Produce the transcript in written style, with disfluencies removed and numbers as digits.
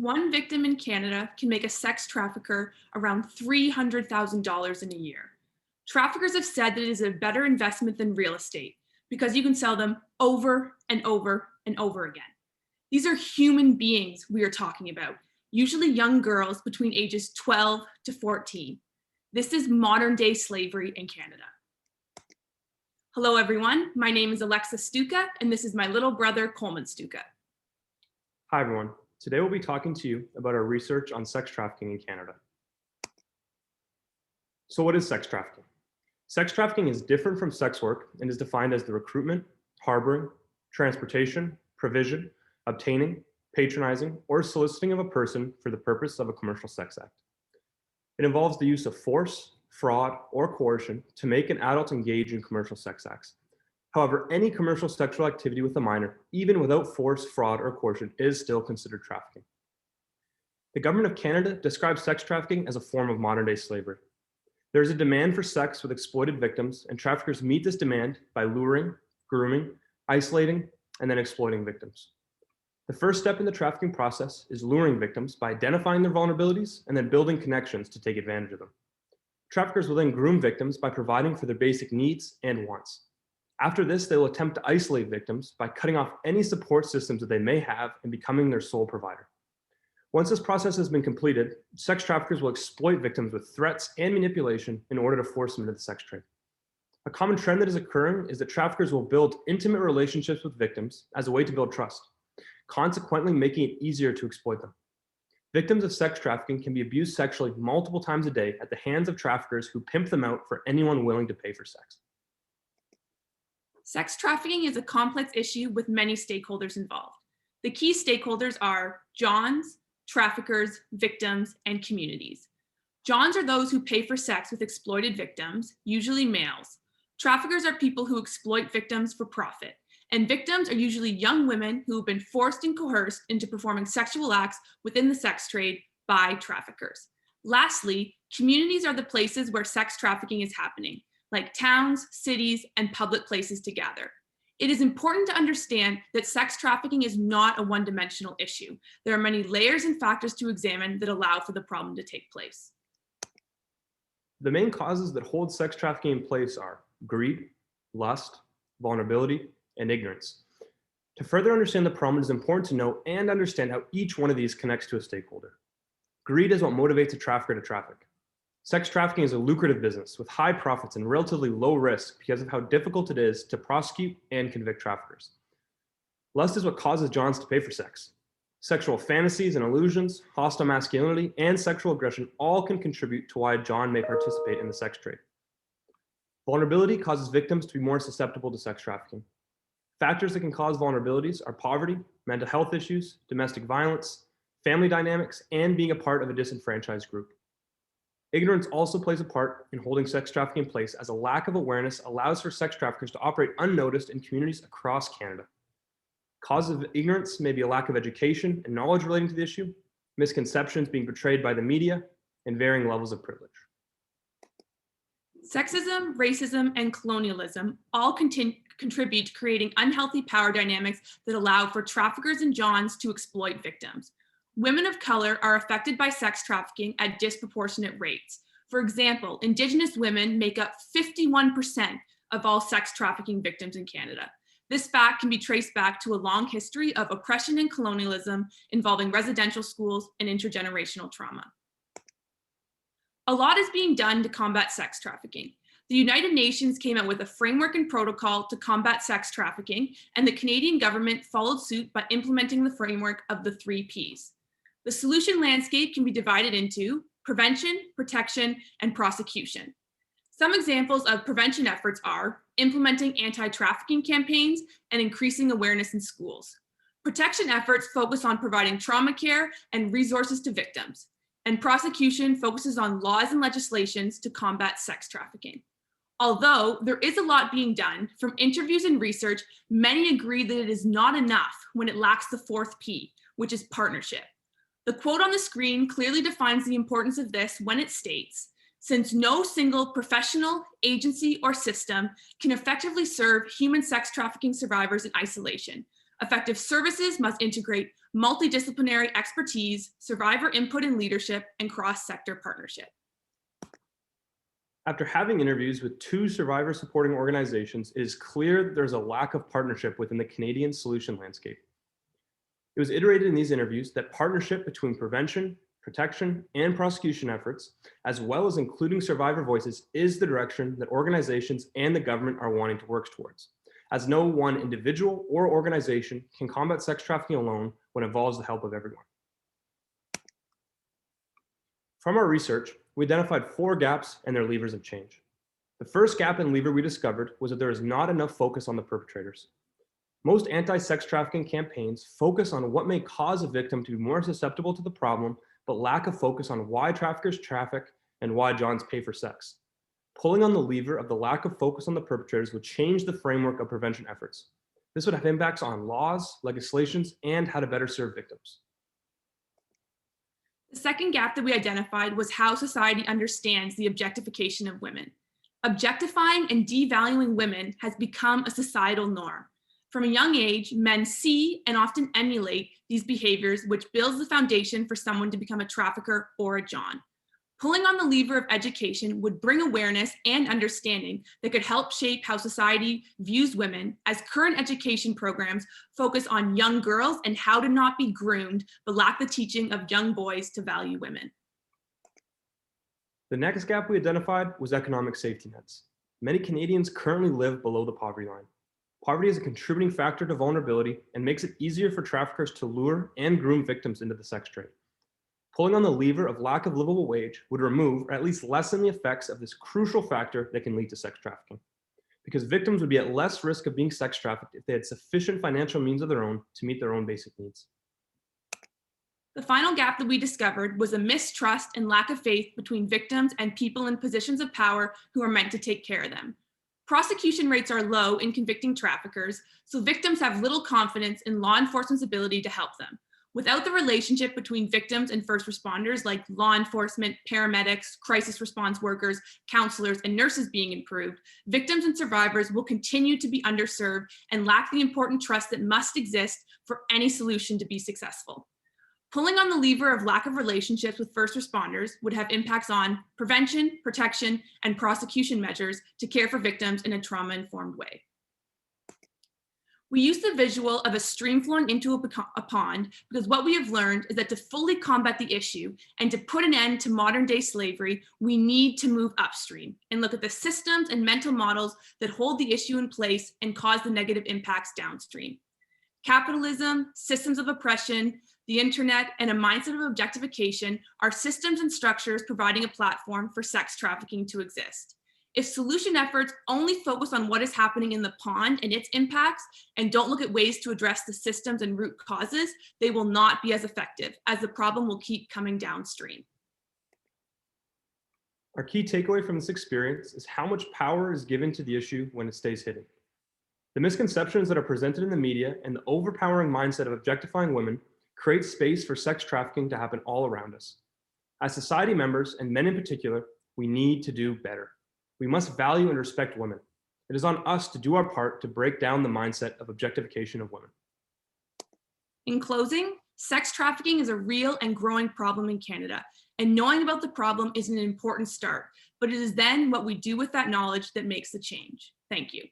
One victim in Canada can make a sex trafficker around $300,000 in a year. Traffickers have said that it is a better investment than real estate because you can sell them over and over and over again. These are human beings we are talking about, usually young girls between ages 12 to 14. This is modern day slavery in Canada. Hello everyone, my name is Alexa Stuka and this is my little brother Coleman Stuka. Hi everyone, today we'll be talking to you about our research on sex trafficking in Canada. So what is sex trafficking? Sex trafficking is different from sex work and is defined as the recruitment, harboring, transportation, provision, obtaining, patronizing, or soliciting of a person for the purpose of a commercial sex act. It involves the use of force, fraud, or coercion to make an adult engage in commercial sex acts. However, any commercial sexual activity with a minor, even without force, fraud, or coercion, is still considered trafficking. The Government of Canada describes sex trafficking as a form of modern-day slavery. There is a demand for sex with exploited victims, and traffickers meet this demand by luring, grooming, isolating, and then exploiting victims. The first step in the trafficking process is luring victims by identifying their vulnerabilities and then building connections to take advantage of them. Traffickers will then groom victims by providing for their basic needs and wants. After this, they will attempt to isolate victims by cutting off any support systems that they may have and becoming their sole provider. Once this process has been completed, sex traffickers will exploit victims with threats and manipulation in order to force them into the sex trade. A common trend that is occurring is that traffickers will build intimate relationships with victims as a way to build trust, consequently making it easier to exploit them. Victims of sex trafficking can be abused sexually multiple times a day at the hands of traffickers who pimp them out for anyone willing to pay for sex. Sex trafficking is a complex issue with many stakeholders involved. The key stakeholders are Johns, traffickers, victims, and communities. Johns are those who pay for sex with exploited victims, usually males. Traffickers are people who exploit victims for profit. And victims are usually young women who have been forced and coerced into performing sexual acts within the sex trade by traffickers. Lastly, communities are the places where sex trafficking is happening, like towns, cities, and public places to gather. It is important to understand that sex trafficking is not a one-dimensional issue. There are many layers and factors to examine that allow for the problem to take place. The main causes that hold sex trafficking in place are greed, lust, vulnerability, and ignorance. To further understand the problem, it is important to know and understand how each one of these connects to a stakeholder. Greed is what motivates a trafficker to traffic. Sex trafficking is a lucrative business with high profits and relatively low risk because of how difficult it is to prosecute and convict traffickers. Lust is what causes Johns to pay for sex. Sexual fantasies and illusions, hostile masculinity, and sexual aggression all can contribute to why a John may participate in the sex trade. Vulnerability causes victims to be more susceptible to sex trafficking. Factors that can cause vulnerabilities are poverty, mental health issues, domestic violence, family dynamics, and being a part of a disenfranchised group. Ignorance also plays a part in holding sex trafficking in place, as a lack of awareness allows for sex traffickers to operate unnoticed in communities across Canada. Causes of ignorance may be a lack of education and knowledge relating to the issue, misconceptions being portrayed by the media, and varying levels of privilege. Sexism, racism, and colonialism all contribute to creating unhealthy power dynamics that allow for traffickers and Johns to exploit victims. Women of color are affected by sex trafficking at disproportionate rates. For example, Indigenous women make up 51% of all sex trafficking victims in Canada. This fact can be traced back to a long history of oppression and colonialism involving residential schools and intergenerational trauma. A lot is being done to combat sex trafficking. The United Nations came out with a framework and protocol to combat sex trafficking, and the Canadian government followed suit by implementing the framework of the 3 Ps. The solution landscape can be divided into prevention, protection, and prosecution. Some examples of prevention efforts are implementing anti-trafficking campaigns and increasing awareness in schools. Protection efforts focus on providing trauma care and resources to victims. And prosecution focuses on laws and legislations to combat sex trafficking. Although there is a lot being done, from interviews and research, many agree that it is not enough when it lacks the 4th P, which is partnership. The quote on the screen clearly defines the importance of this when it states, "Since no single professional, agency, or system can effectively serve human sex trafficking survivors in isolation, Effective services must integrate multidisciplinary expertise, survivor input and leadership, and cross-sector partnership. After having interviews with 2 survivor supporting organizations, it is clear there's a lack of partnership within the Canadian solution landscape. It was iterated in these interviews that partnership between prevention, protection, and prosecution efforts, as well as including survivor voices, is the direction that organizations and the government are wanting to work towards, as no one individual or organization can combat sex trafficking alone when it involves the help of everyone. From our research, we identified 4 gaps and their levers of change. The first gap and lever we discovered was that there is not enough focus on the perpetrators. Most anti-sex trafficking campaigns focus on what may cause a victim to be more susceptible to the problem, but lack of focus on why traffickers traffic and why Johns pay for sex. Pulling on the lever of the lack of focus on the perpetrators would change the framework of prevention efforts. This would have impacts on laws, legislations, and how to better serve victims. The second gap that we identified was how society understands the objectification of women. Objectifying and devaluing women has become a societal norm. From a young age, men see and often emulate these behaviors, which builds the foundation for someone to become a trafficker or a John. Pulling on the lever of education would bring awareness and understanding that could help shape how society views women, as current education programs focus on young girls and how to not be groomed, but lack the teaching of young boys to value women. The next gap we identified was economic safety nets. Many Canadians currently live below the poverty line. Poverty is a contributing factor to vulnerability and makes it easier for traffickers to lure and groom victims into the sex trade. Pulling on the lever of lack of livable wage would remove or at least lessen the effects of this crucial factor that can lead to sex trafficking, because victims would be at less risk of being sex trafficked if they had sufficient financial means of their own to meet their own basic needs. The final gap that we discovered was a mistrust and lack of faith between victims and people in positions of power who are meant to take care of them. Prosecution rates are low in convicting traffickers, so victims have little confidence in law enforcement's ability to help them. Without the relationship between victims and first responders like law enforcement, paramedics, crisis response workers, counselors, and nurses being improved, victims and survivors will continue to be underserved and lack the important trust that must exist for any solution to be successful. Pulling on the lever of lack of relationships with first responders would have impacts on prevention, protection, and prosecution measures to care for victims in a trauma-informed way. We use the visual of a stream flowing into a pond because what we have learned is that to fully combat the issue and to put an end to modern day slavery, we need to move upstream and look at the systems and mental models that hold the issue in place and cause the negative impacts downstream. Capitalism, systems of oppression, the internet, and a mindset of objectification are systems and structures providing a platform for sex trafficking to exist. If solution efforts only focus on what is happening in the pond and its impacts and don't look at ways to address the systems and root causes, they will not be as effective, as the problem will keep coming downstream. Our key takeaway from this experience is how much power is given to the issue when it stays hidden. The misconceptions that are presented in the media and the overpowering mindset of objectifying women create space for sex trafficking to happen all around us. As society members, and men in particular, we need to do better. We must value and respect women. It is on us to do our part to break down the mindset of objectification of women. In closing, sex trafficking is a real and growing problem in Canada, and knowing about the problem is an important start, but it is then what we do with that knowledge that makes the change. Thank you.